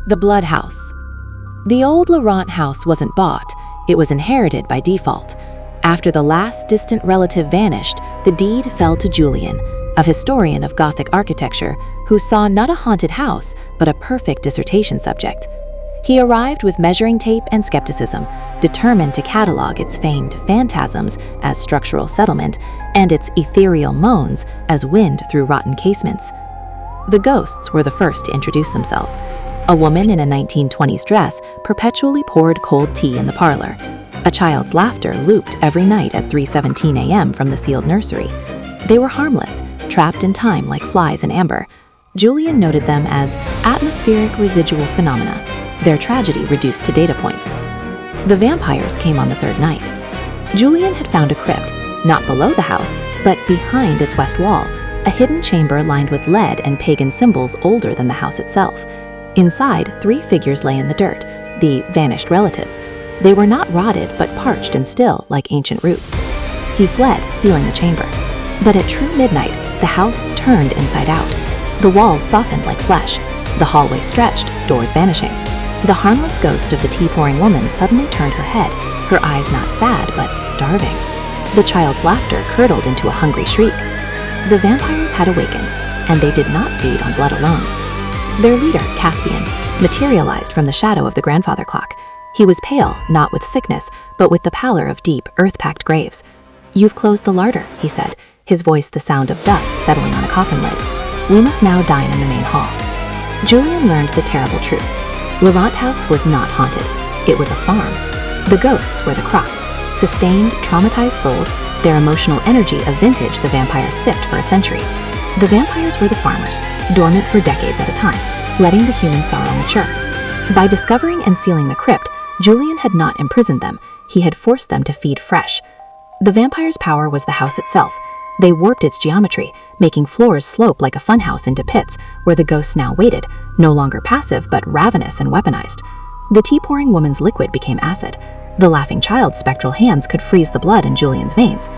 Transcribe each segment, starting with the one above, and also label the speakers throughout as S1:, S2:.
S1: The Blood House. The old Laurent house wasn't bought, it was inherited by default. After the last distant relative vanished, the deed fell to Julian, a historian of Gothic architecture who saw not a haunted house, but a perfect dissertation subject. He arrived with measuring tape and skepticism, determined to catalog its famed phantasms as structural settlement and its ethereal moans as wind through rotten casements. The ghosts were the first to introduce themselves. A woman in a 1920s dress perpetually poured cold tea in the parlor. A child's laughter looped every night at 3:17 a.m. from the sealed nursery. They were harmless, trapped in time like flies in amber. Julian noted them as atmospheric residual phenomena, their tragedy reduced to data points. The vampires came on the third night. Julian had found a crypt, not below the house, but behind its west wall, a hidden chamber lined with lead and pagan symbols older than the house itself. Inside, 3 figures lay in the dirt, the vanished relatives. They were not rotted, but parched and still, like ancient roots. He fled, sealing the chamber. But at true midnight, the house turned inside out. The walls softened like flesh. The hallway stretched, doors vanishing. The harmless ghost of the tea-pouring woman suddenly turned her head, her eyes not sad, but starving. The child's laughter curdled into a hungry shriek. The vampires had awakened, and they did not feed on blood alone. Their leader, Caspian, materialized from the shadow of the grandfather clock. He was pale, not with sickness, but with the pallor of deep, earth-packed graves. "You've closed the larder," he said, his voice the sound of dust settling on a coffin lid. "We must now dine in the main hall." Julian learned the terrible truth. Laurent House was not haunted. It was a farm. The ghosts were the crop. Sustained, traumatized souls, their emotional energy a vintage the vampires sipped for a century. The vampires were the farmers, dormant for decades at a time, letting the human sorrow mature. By discovering and sealing the crypt, Julian had not imprisoned them, he had forced them to feed fresh. The vampires' power was the house itself. They warped its geometry, making floors slope like a funhouse into pits, where the ghosts now waited, no longer passive but ravenous and weaponized. The tea-pouring woman's liquid became acid. The laughing child's spectral hands could freeze the blood in Julian's veins.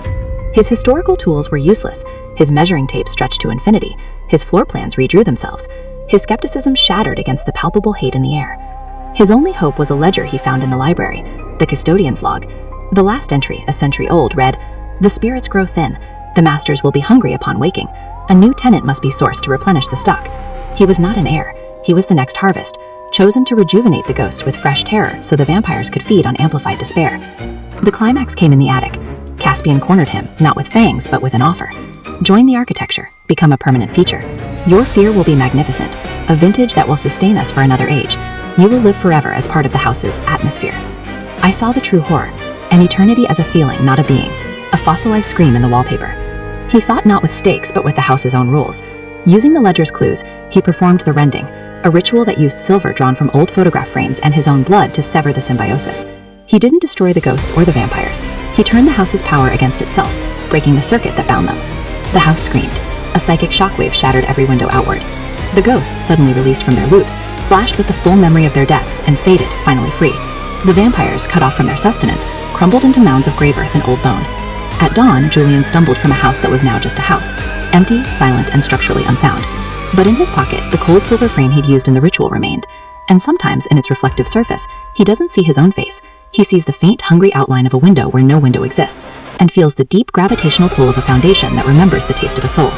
S1: His historical tools were useless. His measuring tape stretched to infinity. His floor plans redrew themselves. His skepticism shattered against the palpable hate in the air. His only hope was a ledger he found in the library, the custodian's log. The last entry, a century old, read, "The spirits grow thin. The masters will be hungry upon waking. A new tenant must be sourced to replenish the stock." He was not an heir. He was the next harvest, chosen to rejuvenate the ghosts with fresh terror so the vampires could feed on amplified despair. The climax came in the attic. Caspian cornered him, not with fangs, but with an offer. "Join the architecture. Become a permanent feature. Your fear will be magnificent, a vintage that will sustain us for another age. You will live forever as part of the house's atmosphere." I saw the true horror, an eternity as a feeling, not a being, a fossilized scream in the wallpaper. He thought not with stakes, but with the house's own rules. Using the ledger's clues, he performed the rending, a ritual that used silver drawn from old photograph frames and his own blood to sever the symbiosis. He didn't destroy the ghosts or the vampires. He turned the house's power against itself, breaking the circuit that bound them. The house screamed. A psychic shockwave shattered every window outward. The ghosts, suddenly released from their loops, flashed with the full memory of their deaths and faded, finally free. The vampires, cut off from their sustenance, crumbled into mounds of grave earth and old bone. At dawn, Julian stumbled from a house that was now just a house, empty, silent, and structurally unsound. But in his pocket, the cold silver frame he'd used in the ritual remained. And sometimes, in its reflective surface, he doesn't see his own face. He sees the faint, hungry outline of a window where no window exists, and feels the deep gravitational pull of a foundation that remembers the taste of a soul.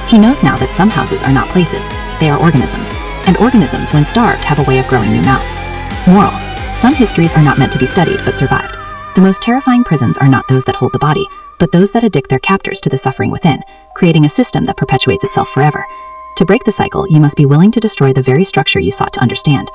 S1: He knows now that some houses are not places, they are organisms, and organisms, when starved, have a way of growing new mouths. Moral: some histories are not meant to be studied, but survived. The most terrifying prisons are not those that hold the body, but those that addict their captors to the suffering within, creating a system that perpetuates itself forever. To break the cycle, you must be willing to destroy the very structure you sought to understand.